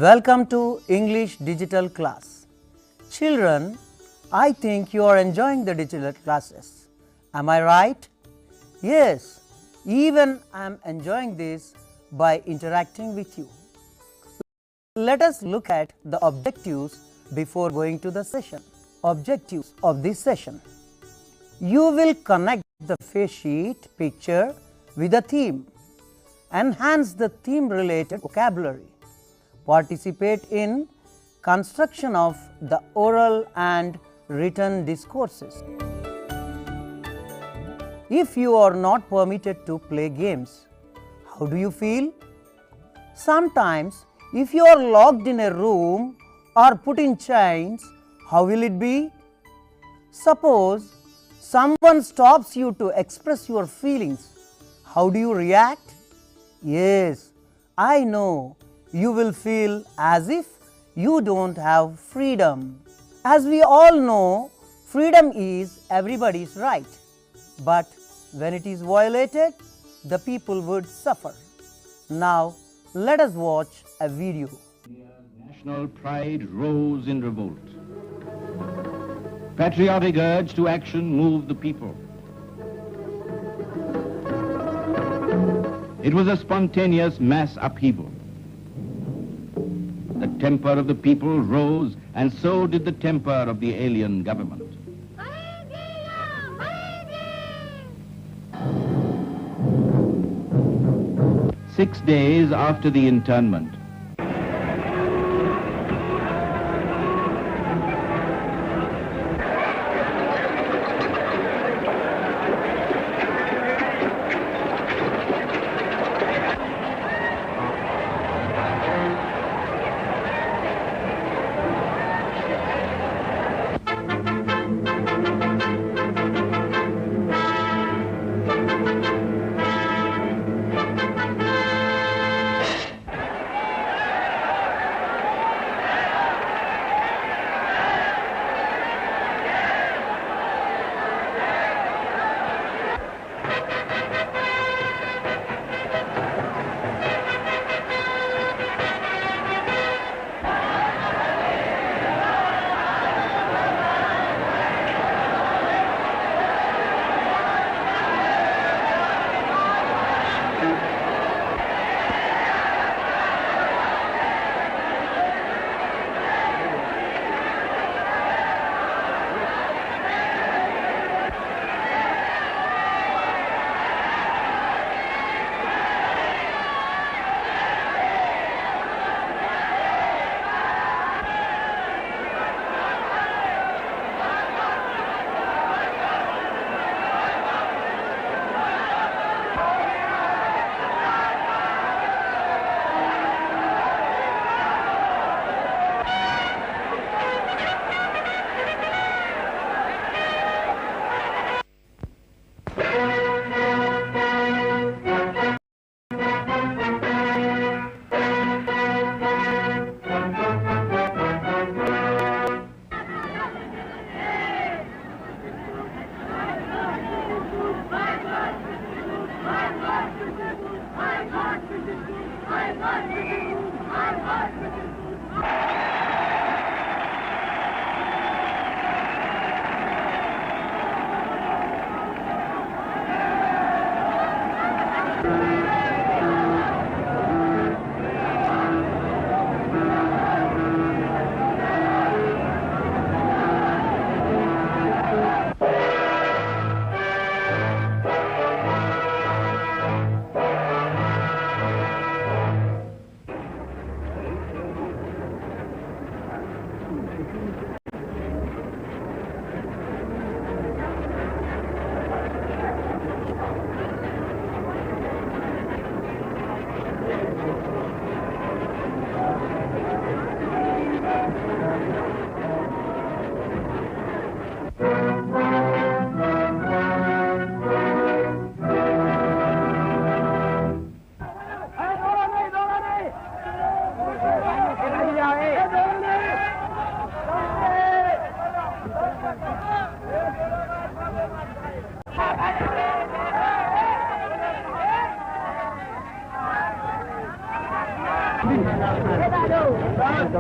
Welcome to English digital class. Children, I think you are enjoying the digital classes. Am I right? Yes, even I am enjoying this by interacting with you. Let us look at the objectives before going to the session. Objectives of this session. You will connect the face sheet picture with a theme. Enhance the theme related vocabulary. Participate in construction of the oral and written discourses. If you are not permitted to play games, how do you feel? Sometimes, if you are locked in a room or put in chains, how will it be? Suppose someone stops you to express your feelings, how do you react? Yes, I know. You will feel as if you don't have freedom. As we all know, freedom is everybody's right. But when it is violated, the people would suffer. Now, let us watch a video. National pride rose in revolt. Patriotic urge to action moved the people. It was a spontaneous mass upheaval. The temper of the people rose, and so did the temper of the alien government. 6 days after the internment, This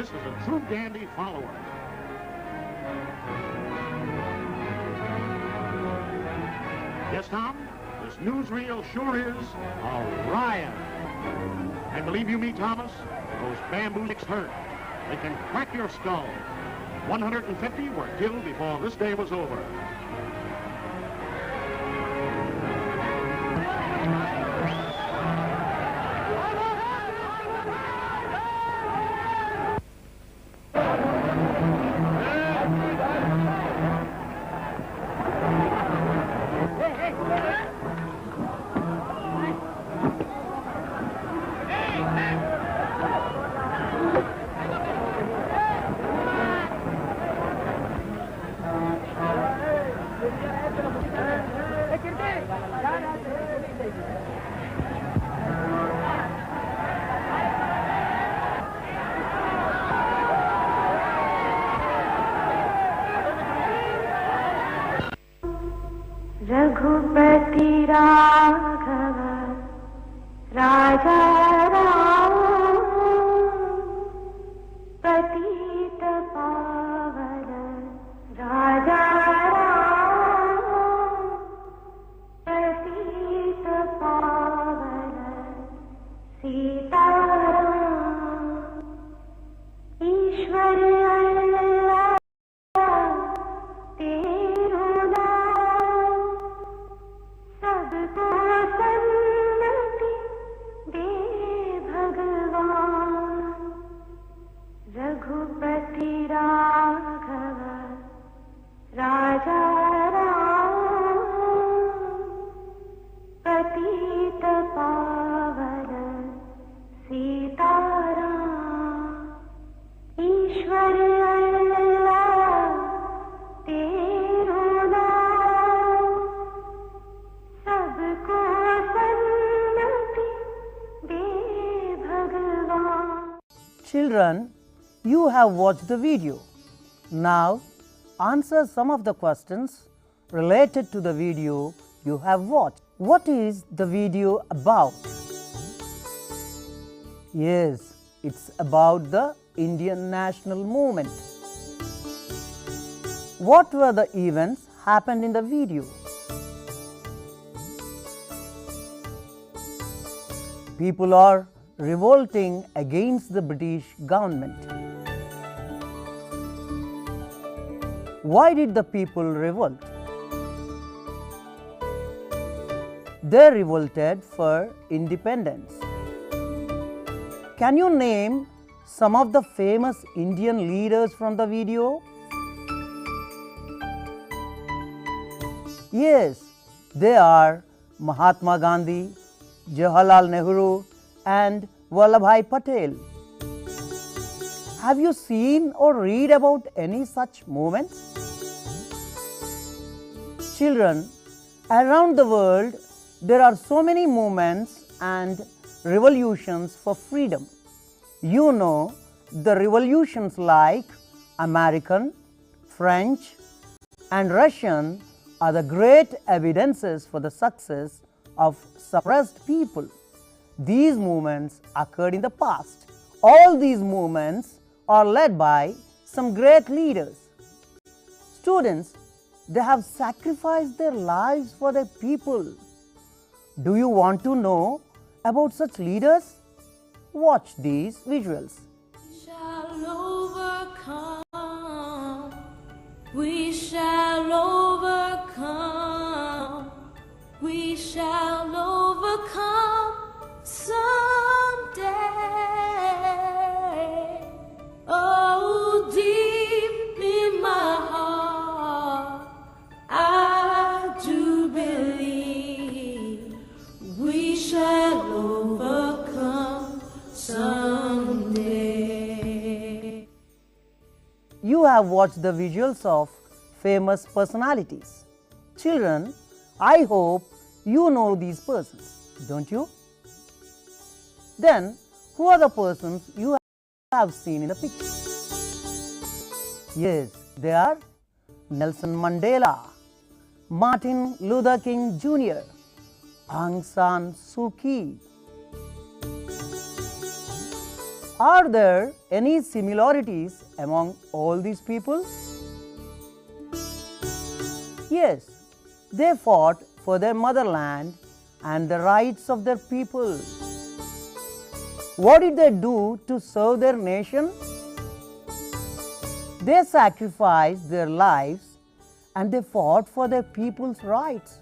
is a true Gandhi follower. Yes, Tom, this newsreel sure is a riot. And believe you me, Thomas, those bamboo sticks hurt. They can crack your skull. 150 were killed before this day was over. Raghupati Raghav राजा राम पतित पावन राजा राम पतित पावन सीताराम ईश्वर अल्लाह तेरो नाम सबको सन्नति दे भगवान रघुपति राघव राजा राम पतित पावन सीताराम ईश्वर अल्लाह तेरो नाम सबको सन्नति दे भगवान. Children, you have watched the video. Now, answer some of the questions related to the video you have watched. What is the video about? Yes, it's about the Indian national movement. What were the events happened in the video? People are revolting against the British government. Why did the people revolt? They revolted for independence. Can you name some of the famous Indian leaders from the video? Yes, they are Mahatma Gandhi, Jawaharlal Nehru and 𝗹𝗶𝗺𝗺. Have you seen or read about any such movements? Children, around the world there are so many movements and revolutions for freedom. You know the revolutions like American, French and Russian are the great evidences for the success of suppressed people. These movements occurred in the past. All these movements are led by some great leaders. Students, they have sacrificed their lives for their people. Do you want to know about such leaders? Watch these visuals. We shall overcome. We shall overcome. We shall overcome someday. Oh, deep in my heart, I do believe we shall overcome someday. You have watched the visuals of famous personalities. Children, I hope you know these persons, don't you? Then, who are the persons you have seen in the picture? Yes, they are Nelson Mandela, Martin Luther King Jr., Aung San Suu Kyi, Are there any similarities among all these people? Yes, they fought for their motherland and the rights of their people. What did they do to serve their nation? They sacrificed their lives and they fought for their people's rights,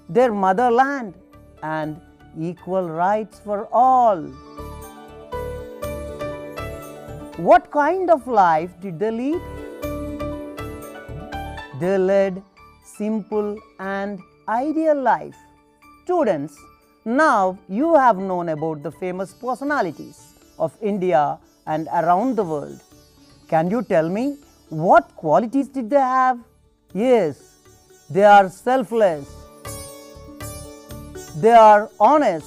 their motherland, and equal rights for all. What kind of life did they lead? They led simple and ideal life. Students, now you have known about the famous personalities of India and around the world. Can you tell me what qualities did they have? Yes, they are selfless. They are honest.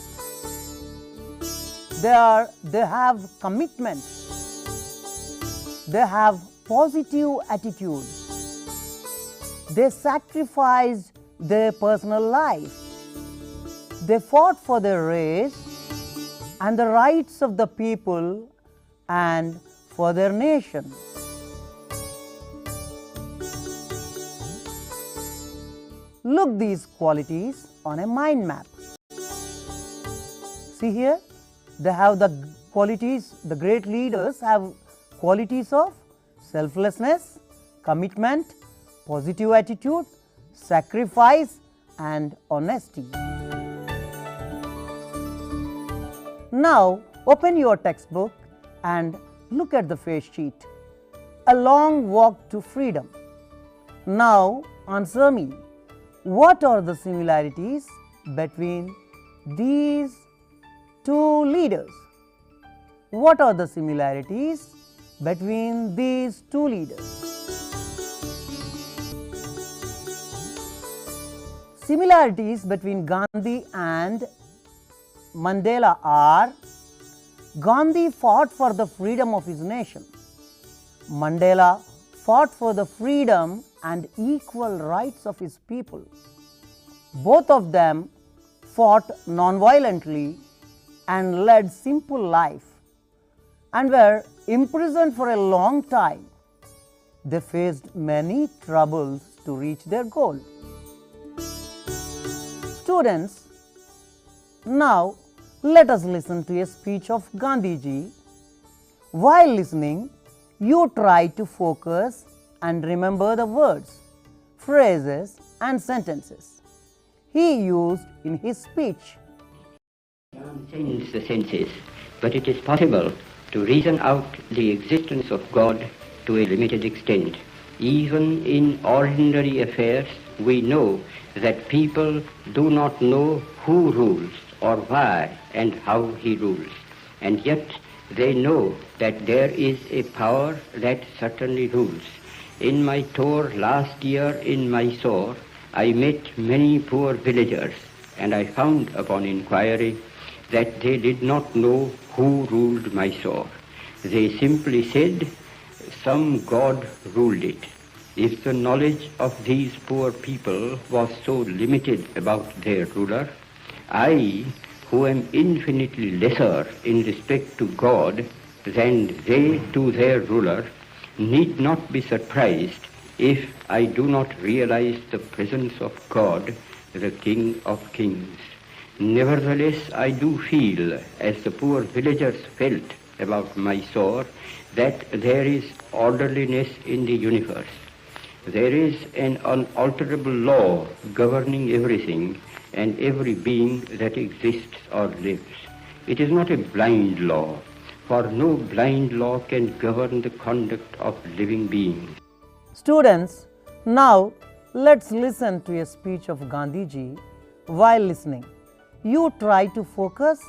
They have commitment. They have positive attitude. They sacrificed their personal life. They fought for their race and the rights of the people and for their nation. Look these qualities on a mind map. See here, they have the qualities, the great leaders have qualities of selflessness, commitment, positive attitude, sacrifice, and honesty. Now open your textbook and look at the face sheet. A long walk to freedom. Now answer me, what are the similarities between these two leaders? What are the similarities between these two leaders? Similarities between Gandhi and Mandela are: Gandhi fought for the freedom of his nation. Mandela fought for the freedom and equal rights of his people. Both of them fought non-violently and led simple life and were imprisoned for a long time. They faced many troubles to reach their goal. Students, now let us listen to a speech of Gandhiji. While listening, you try to focus and remember the words, phrases and sentences he used in his speech. Transcends the senses, but it is possible to reason out the existence of God to a limited extent. Even in ordinary affairs, we know that people do not know who rules or why and how he rules, and yet they know that there is a power that certainly rules. In my tour last year in Mysore, I met many poor villagers, and I found upon inquiry that they did not know who ruled Mysore. They simply said, some god ruled it. If the knowledge of these poor people was so limited about their ruler, I, who am infinitely lesser in respect to God than they to their ruler, need not be surprised if I do not realize the presence of God, the King of Kings. Nevertheless, I do feel, as the poor villagers felt about Mysore, that there is orderliness in the universe. There is an unalterable law governing everything and every being that exists or lives. It is not a blind law, for no blind law can govern the conduct of living beings. Students, now let's listen to a speech of Gandhiji. While listening, you try to focus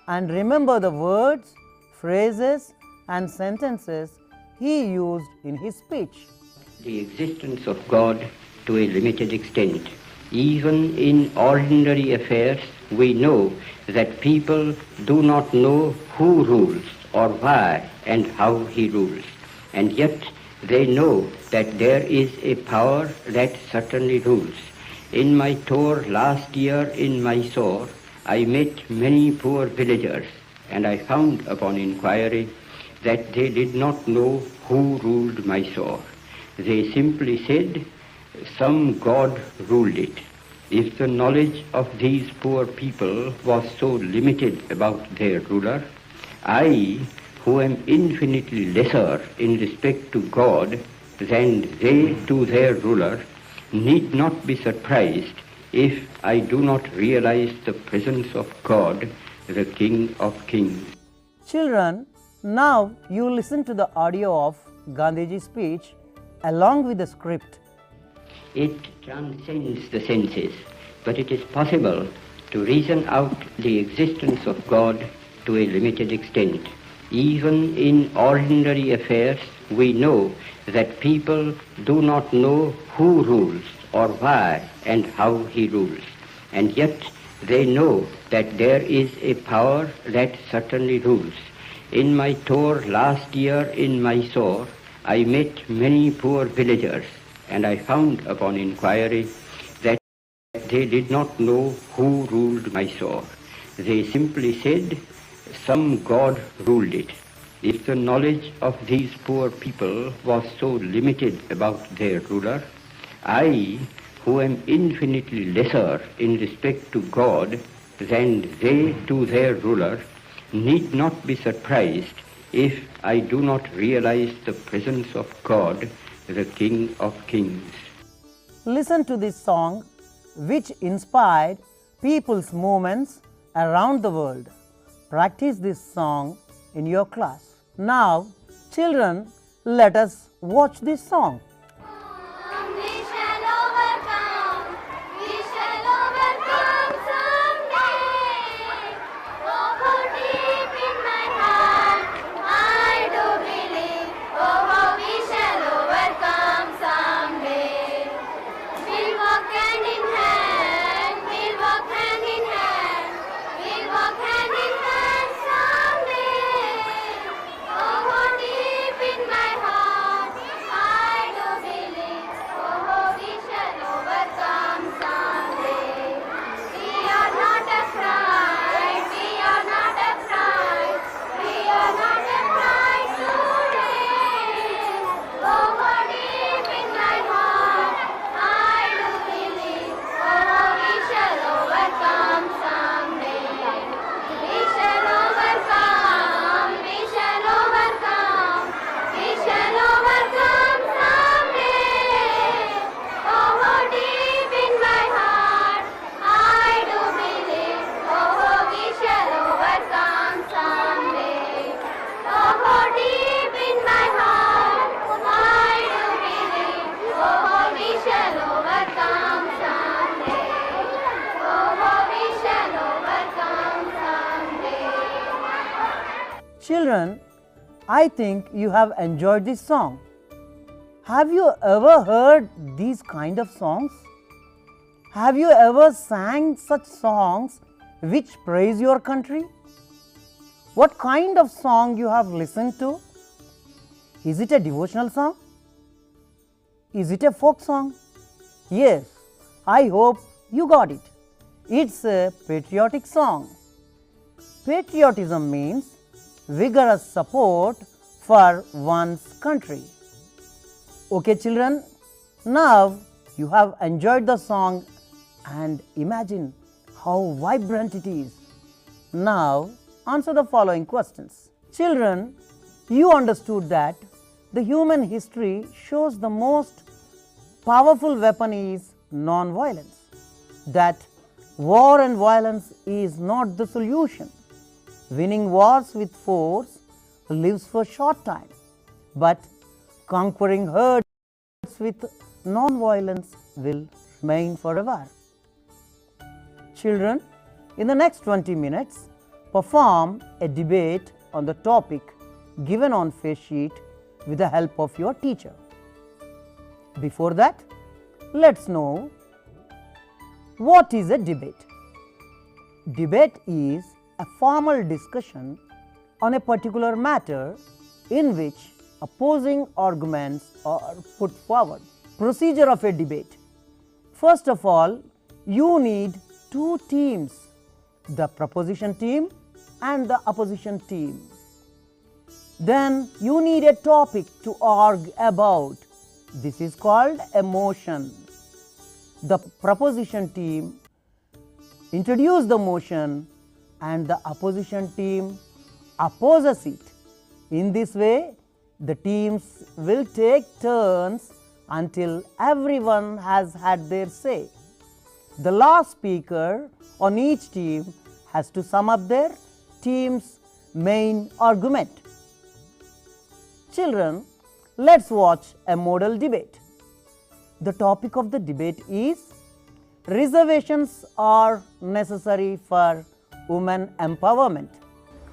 and remember the words, phrases and sentences he used in his speech. The existence of God to a limited extent. Even in ordinary affairs, we know that people do not know who rules or why and how he rules, and yet they know that there is a power that certainly rules. In my tour last year in Mysore, I met many poor villagers, and I found upon inquiry that they did not know who ruled Mysore. They simply said, some god ruled it. If the knowledge of these poor people was so limited about their ruler, I, who am infinitely lesser in respect to God than they to their ruler, need not be surprised if I do not realize the presence of God, the King of Kings. Children, now you listen to the audio of Gandhiji's speech along with the script. It transcends the senses, but it is possible to reason out the existence of God to a limited extent. Even in ordinary affairs, we know that people do not know who rules or why and how he rules, and yet they know that there is a power that certainly rules. In my tour last year in Mysore, I met many poor villagers, and I found upon inquiry that they did not know who ruled Mysore. They simply said, some god ruled it. If the knowledge of these poor people was so limited about their ruler, I, who am infinitely lesser in respect to God than they to their ruler, need not be surprised if I do not realize the presence of God, the King of Kings. Listen to this song which inspired people's movements around the world. Practice this song in your class. Now, children, let us watch this song. We shall overcome. We shall overcome someday. Oh, deep in my heart, I do believe. Oh, how we shall overcome someday. We'll walk hand in hand. We'll walk hand in hand. We'll walk hand in hand someday. Oh, deep in my heart, I do believe. Oh, we shall overcome someday. We are not afraid. We are not afraid. We are not afraid today. Oh, deep in my heart, I do believe. Oh, we shall overcome someday. We shall overcome. We shall overcome. We shall overcome someday. Oh, deep in my heart, I do believe. Oh, we shall overcome someday. Oh, deep in my heart, I do believe. Oh, we shall overcome someday. Oh, we shall overcome someday. Children, I think you have enjoyed this song. Have you ever heard these kind of songs? Have you ever sang such songs which praise your country? What kind of song you have listened to? Is it a devotional song? Is it a folk song? Yes, I hope you got it. It's a patriotic song. Patriotism means vigorous support for one's country. Okay, children, now you have enjoyed the song and imagine how vibrant it is. Now, answer the following questions. Children, you understood that the human history shows the most powerful weapon is non-violence, that war and violence is not the solution. Winning wars with force lives for short time, but conquering herds with non-violence will remain forever. Children, in the next 20 minutes, perform a debate on the topic given on face sheet with the help of your teacher. Before that, let's know what is a debate. Debate is a formal discussion on a particular matter in which opposing arguments are put forward. Procedure of a debate. First of all, you need two teams, the proposition team and the opposition team. Then you need a topic to argue about. This is called a motion. The proposition team introduce the motion and the opposition team opposes it. In this way, the teams will take turns until everyone has had their say. The last speaker on each team has to sum up their team's main argument. Children, let's watch a model debate. The topic of the debate is reservations are necessary for women empowerment.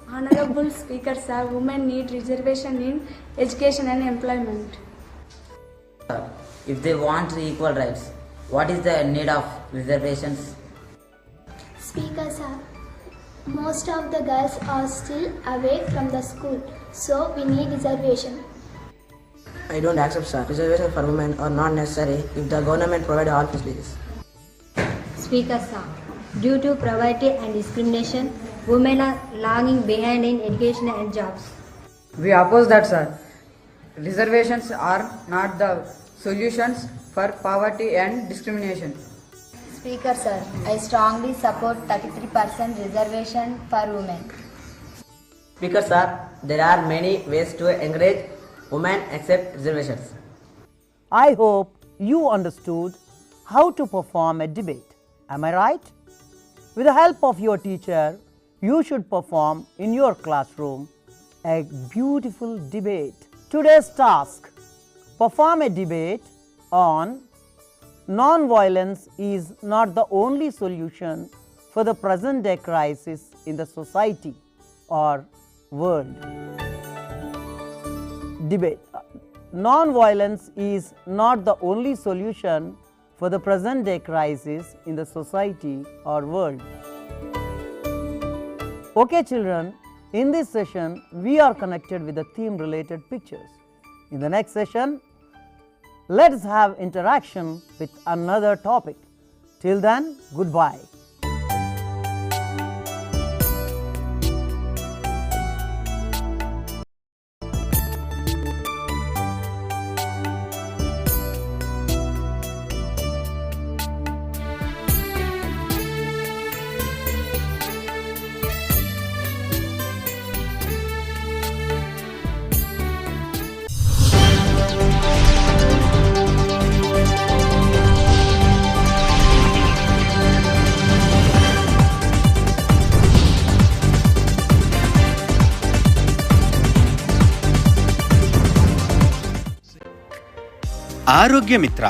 Honorable Speaker Sir, women need reservation in education and employment. If they want equal rights, what is the need of reservations? Speaker sir, most of the girls are still away from the school, so we need reservation. I don't accept, sir. Reservations for women are not necessary if the government provides all facilities. Speaker sir, due to poverty and discrimination, women are lagging behind in education and jobs. We oppose that, sir. Reservations are not the solutions for poverty and discrimination. Speaker sir, I strongly support 33% reservation for women. Speaker, sir, there are many ways to encourage women accept reservations. I hope you understood how to perform a debate. Am I right? With the help of your teacher, you should perform in your classroom a beautiful debate. Today's task: perform a debate on non-violence is not the only solution for the present day crisis in the society or world. Debate. Non-violence is not the only solution for the present day crisis in the society or world. Okay children, in this session we are connected with the theme related pictures. In the next session, let us have interaction with another topic. Till then, goodbye. ಆರೋಗ್ಯ ಮಿತ್ರ